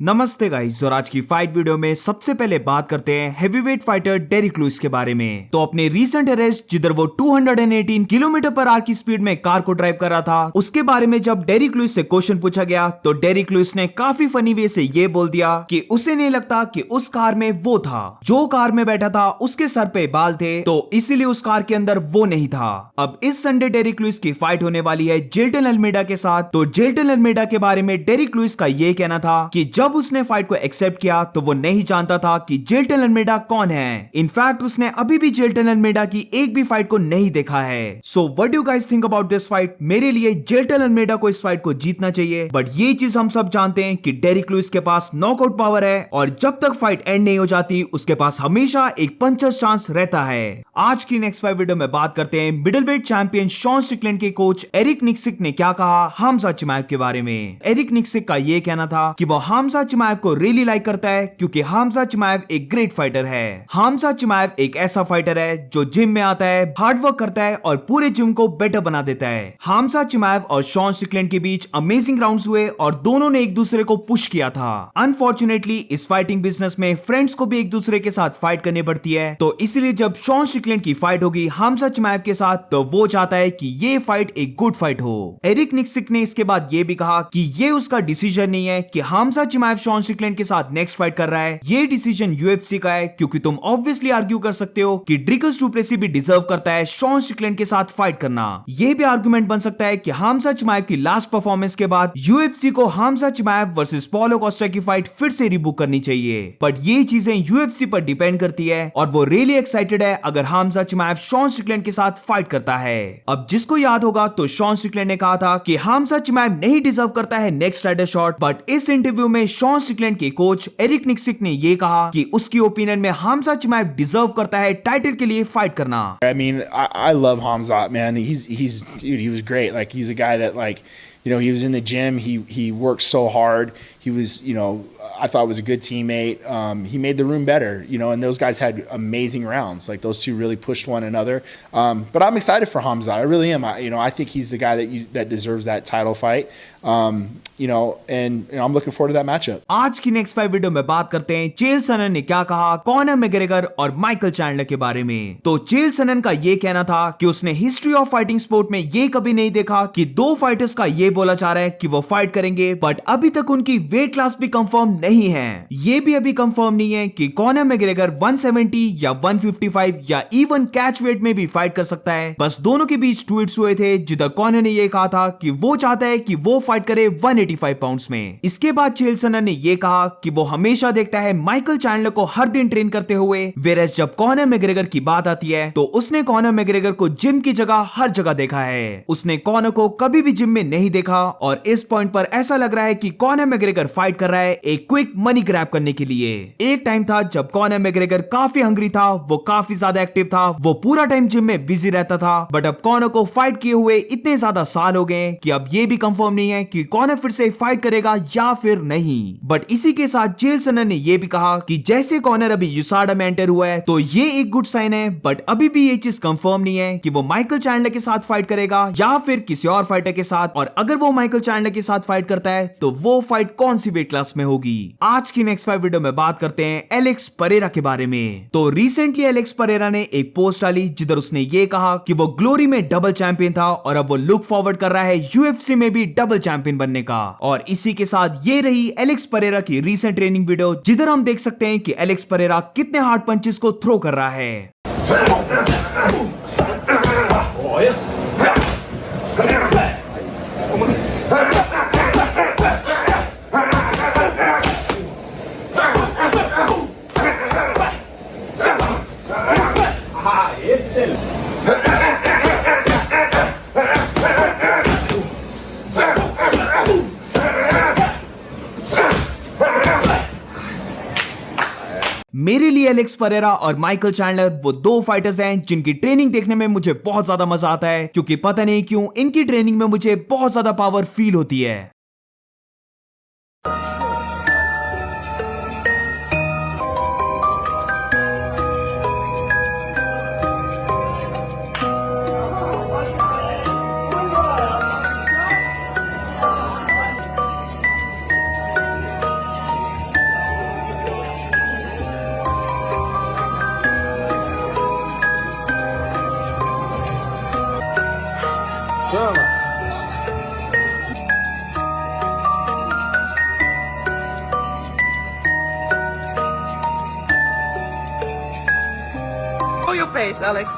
नमस्ते गाइस, और आज की फाइट वीडियो में सबसे पहले बात करते हैं हेवीवेट फाइटर डेरिक लुइस के बारे में। तो अपने रीसेंट अरेस्ट जिधर वो 218 किलोमीटर पर आवर की स्पीड में कार को ड्राइव कर रहा था, उसके बारे में जब डेरिक लुइस से क्वेश्चन पूछा गया तो डेरिक लुइस ने काफी फनी वे से ये बोल दिया कि उसे नहीं लगता कि उस कार में वो था। जो कार में बैठा था उसके सर पे बाल थे, तो इसीलिए उस कार के अंदर वो नहीं था। अब इस संडे डेरिक लुइस की फाइट होने वाली है जेल्टन अल्मेडा के साथ। तो जेल्टन अल्मेडा के बारे में डेरिक लुइस का ये कहना था कि जब उसने फाइट को एक्सेप्ट किया तो वो नहीं जानता था कि जेल्टन अल्मेडा कौन है। इनफैक्ट उसने अभी भी जेल्टन अल्मेडा की एक भी फाइट को नहीं देखा है। So what do you guys think about this fight? मेरे लिए जेल्टन अल्मेडा को इस फाइट को जीतना चाहिए, बट ये चीज हम सब जानते हैं कि डेरिक लुइस के पास नॉकआउट पावर है और जब तक फाइट एंड नहीं हो जाती उसके पास हमेशा एक पंचर्स चांस रहता है। आज की नेक्स्ट फाइट वीडियो में बात करते हैं मिडलवेट चैंपियन शॉन स्ट्रिकलैंड के कोच एरिक निक्सिक ने क्या कहा हमजा चिमाएव के बारे में। एरिक निक्सिक का ये कहना था कि वो हमजा चिमाएव को रियली लाइक करता है क्योंकि हमजा चिमाएव एक ग्रेट फाइटर है। हमजा चिमाएव एक ऐसा फाइटर है जो जिम में आता है, हार्ड वर्क करता है और पूरे जिम को बेटर बना देता है। हमजा चिमाएव और शॉन स्ट्रिकलैंड के बीच अमेजिंग राउंड्स हुए और दोनों ने एक दूसरे को पुश किया था। अनफॉर्चुनेटली इस फाइटिंग बिजनेस में फ्रेंड्स को भी एक दूसरे के साथ फाइट करनी पड़ती है, तो इसलिए जब शॉन स्ट्रिकलैंड की फाइट होगी हमजा चिमाएव के साथ तो वो चाहता है कि ये फाइट एक गुड फाइट हो। एरिक निक्सिक ने इसके बाद ये भी कहा कि ये उसका डिसीजन नहीं है कि हमजा चिमाएव शॉन स्ट्रिकलैंड के साथ नेक्स्ट फाइट कर रहा है, ये डिसीजन यूएफसी का है, क्योंकि तुम ऑब्वियसली आर्ग्यू कर सकते हो कि ड्रिकस डू प्लेसी भी डिजर्व करता है शॉन स्ट्रिकलैंड के साथ फाइट करना। ये भी आर्गुमेंट बन सकता है कि हमजा चिमाएव की लास्ट परफॉर्मेंस के बाद यूएफसी को हमजा चिमाएव वर्सेस पॉलो कोस्टा की फाइट फिर से रिबुक करनी चाहिए, बट ये चीजें यूएफसी पर डिपेंड करती है और वो रियली एक्साइटेड है अगर हमजा चिमाएव शॉन स्ट्रिकलैंड के साथ फाइट करता है। अब जिसको याद होगा तो शॉन स्ट्रिकलैंड ने कहा था कि हमजा चिमाएव नहीं डिजर्व करता है नेक्स्ट टाइटल शॉट, बट इस इंटरव्यू में शॉन स्ट्रिकलैंड के कोच एरिक निक्सिक ने ये कहा कि उसकी ओपिनियन में हमजा चिमाएव डिजर्व करता है टाइटल के लिए फाइट करना। I mean, I love Hamzat, man. Dude, he was great. Like, he's a guy that, like, you know, he was in the gym. He worked so hard. He was, you know, I thought was a good teammate. He made the room better, you know, and those guys had amazing rounds. Like, those two really pushed one another. But I'm excited for Hamzat. I really am. I think he's the guy that deserves that title fight. You know, and I'm looking forward to that matchup. आज की next fight video में बात करते हैं चेल सनन ने क्या कहा कॉनर मैग्रेगर और माइकल चैंडलर के बारे में। तो चेल सनन का ये कहना था कि उसने हिस्ट्री ऑफ फाइटिंग स्पोर्ट में ये कभी नहीं देखा कि दो फाइटर्स का ये बोला जा रहा है कि वो फाइट करेंगे, बट अभी तक उनकी वेट क्लास भी कंफर्म नहीं है। ये भी अभी कंफर्म नहीं है कि कॉनर मैग्रेगर 170 या 155 या इवन कैच वेट में भी फाइट कर सकता है। बस दोनों के बीच ट्वीट्स हुए थे जिधर कॉनर ने ये कहा था कि वो चाहता है कि वो फाइट करे 185 पाउंड्स में। इसके बाद चेल सनन ने ये कहा कि वो हमेशा देखता है माइकल चैंडलर को हर दिन ट्रेन करते हुए, वेरस जब कॉनर मैग्रेगर की बात आती है तो उसने कॉनर मैग्रेगर को जिम की जगह हर जगह देखा है। उसने कॉनर को कभी भी जिम में नहीं देखा और इस पॉइंट पर ऐसा लग रहा है कि कॉनर मैग्रेगर फाइट कर रहा है एक क्विक मनी ग्रैब करने के लिए। एक टाइम था जब कॉनर मैग्रेगर काफी हंग्री था, वो काफी ज्यादा एक्टिव था, वो पूरा टाइम जिम में बिजी रहता था, बट अब कॉनर को फाइट किए हुए इतने ज्यादा साल हो गए कि अब ये भी कंफर्म नहीं है कि कॉनर फिर से फाइट करेगा या फिर नहीं। बट इसी के साथ चेल सनन ने ये भी कहा कि जैसे कॉनर अभी यूसाडा में एंटर हुआ है तो ये एक गुड साइन है, बट अभी भी ये चीज कंफर्म नहीं है कि वो माइकल चैंडलर के साथ फाइट करेगा या फिर किसी और फाइटर के साथ, और अगर वो माइकल चैंडलर के साथ फाइट करता है तो वो फाइट कौन सी वेट क्लास में होगी। आज की नेक्स्ट फाइट वीडियो में बात करते हैं एलेक्स परेरा के बारे में। तो रिसेंटली एलेक्स परेरा ने एक पोस्ट डाली जिधर उसने ये कहा कि वो ग्लोरी में डबल चैंपियन था और अब वो लुक फॉरवर्ड कर रहा है यूएफसी में भी डबल चैंपियन बनने का। और इसी के साथ ये रही एलेक्स परेरा की रीसेंट ट्रेनिंग वीडियो जिधर हम देख सकते हैं कि एलेक्स परेरा कितने हार्ड पंचेस को थ्रो कर रहा है। मेरे लिए एलेक्स परेरा और माइकल चैंडलर वो दो फाइटर्स हैं जिनकी ट्रेनिंग देखने में मुझे बहुत ज्यादा मजा आता है, क्योंकि पता नहीं क्यों इनकी ट्रेनिंग में मुझे बहुत ज्यादा पावर फील होती है। face, Alex.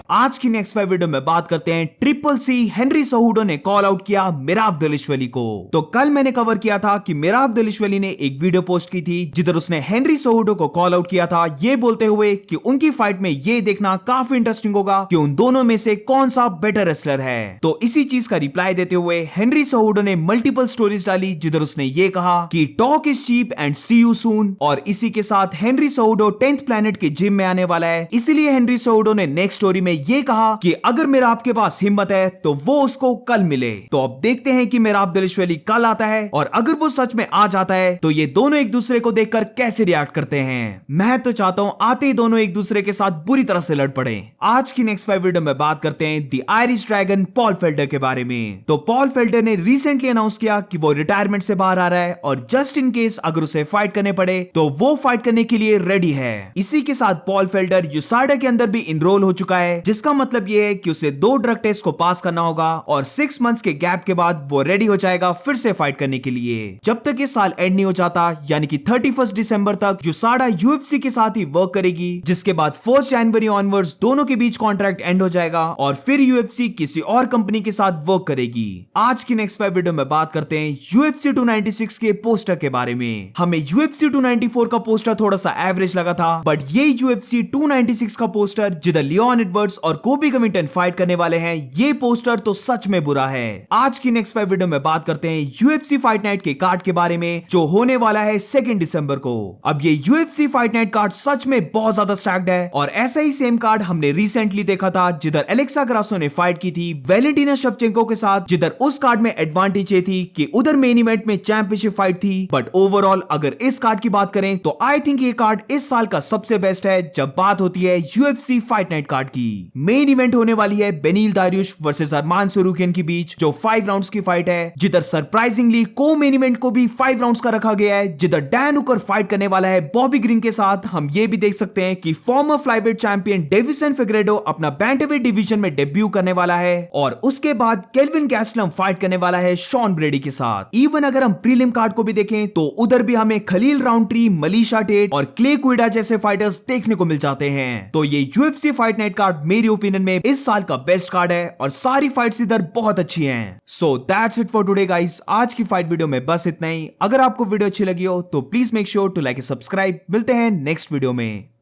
आज की नेक्स्ट 5 वीडियो में बात करते हैं ट्रिपल सी हेनरी सहूडो ने कॉल आउट किया मिराब दलिशवली को। तो कल मैंने कवर किया था कि मिराब दलिशवली ने एक वीडियो पोस्ट की थी जिधर उसने हेनरी सहूडो को कॉल आउट किया था, ये बोलते हुए कि उनकी फाइट में ये देखना काफी इंटरेस्टिंग होगा कि उन दोनों में से कौन सा बेटर रेसलर है। तो इसी चीज का रिप्लाई देते हुए हेनरी सहूडो ने मल्टीपल स्टोरीज डाली जिधर उसने ये कहा कि talk is cheap and see you soon, और इसी के साथ हेनरी सहूडो 10th प्लैनेट के जिम में आने वाला है। इसीलिए हेनरी सहूडो ने नेक्स्ट स्टोरी में ये कहा कि अगर मेरा आपके पास हिम्मत है तो वो उसको कल मिले। तो अब देखते हैं कि मिराब दलिशवली कल आता है, और अगर वो सच में आ जाता है तो ये दोनों एक दूसरे को देखकर कैसे रिएक्ट करते हैं। मैं तो चाहता हूं आते ही दोनों एक दूसरे के साथ बुरी तरह से लड़ पड़े। आज की नेक्स्ट 5 वीडियो में बात करते हैं the Irish dragon Paul Felder के बारे में। तो पॉल फेल्डर ने रिसेंटली अनाउंस किया कि वो रिटायरमेंट से बाहर आ रहा है, और जस्ट इन केस अगर उसे फाइट करने पड़े तो वो फाइट करने के लिए रेडी है। इसी के साथ पॉल फेल्डर यूसाडा के अंदर भी इनरोल हो चुका है, जिसका मतलब ये है कि उसे 2 ड्रग टेस्ट को पास करना होगा, और 6 मंथ्स के गैप के बाद वो रेडी हो जाएगा फिर से फाइट करने के लिए। जब तक ये साल एंड नहीं हो जाता, यानी कि 31 दिसंबर तक यूसाडा यूएफसी के साथ ही वर्क करेगी, जिसके बाद 1 जनवरी ऑनवर्ड्स दोनों के बीच कॉन्ट्रैक्ट एंड हो जाएगा और फिर यूएफसी किसी और कंपनी के साथ वर्क करेगी। आज की नेक्स्ट 5 वीडियो में बात करते हैं यूएफसी 296 के पोस्टर के बारे में। हमें यूएफसी 294 का पोस्टर थोड़ा सा एवरेज लगा था, बट ये यूएफसी 296 का पोस्टर जिधर लियोन एडवर्ड्स और कोबी कविंगटन फाइट करने वाले हैं, ये पोस्टर तो सच में बुरा है। आज की नेक्स्ट 5 वीडियो में बात करते हैं यूएफसी फाइट नाइट के कार्ड के बारे में, जो होने वाला है 2 दिसंबर को। अब ये यूएफसी फाइट नाइट कार्ड सच में बहुत ज्यादा स्टैक्ड है, और ऐसा ही सेम कार्ड हमने रिसेंटली देखा था जिधर एलेक्सा ग्रासो ने फाइट की थी वैलेंटिना शेवचेंको के साथ, जिधर उस कार्ड में एडवांटेज ये थी कि उधर मेन इवेंट में चैंपियनशिप फाइट थी। बट ओवरऑल अगर इस कार्ड की बात करें तो आई थिंक ये कार्ड इस साल का सबसे बेस्ट है जब बात होती है यूएफसी फाइट नाइट कार्ड की। मेन इवेंट होने वाली है बेनील दारियुश वर्सेस अरमान सरूकियन के बीच, जो 5 राउंड्स की फाइट है, जिधर सरप्राइजिंगली को मेन इवेंट को भी 5 राउंड्स का रखा गया है, जिधर डैन हुकर फाइट करने वाला है बॉबी ग्रीन के साथ। हम ये भी देख सकते हैं कि former flyweight champion Deiveson Figueiredo अपना बैंटरवेट डिवीजन में डेब्यू करने वाला है, और उसके बाद केल्विन गैस्लम फाइट करने वाला है शॉन ब्रेडी के साथ। इवन अगर हम प्रीलिम कार्ड को भी देखें तो उधर भी हमें खलील राउंट्री, मलीशा टेट और क्ले क्विडा जैसे फाइटर्स देखने को मिल जाते हैं। तो ये यूएफसी फाइट नाइट कार्ड मेरी ओपिनियन में इस साल का बेस्ट कार्ड है, और सारी फाइट्स इधर बहुत अच्छी हैं। So that's it for today guys. आज की फाइट वीडियो में बस इतना ही। अगर आपको वीडियो अच्छी लगी हो तो please make sure to like and subscribe. मिलते हैं नेक्स्ट वीडियो में।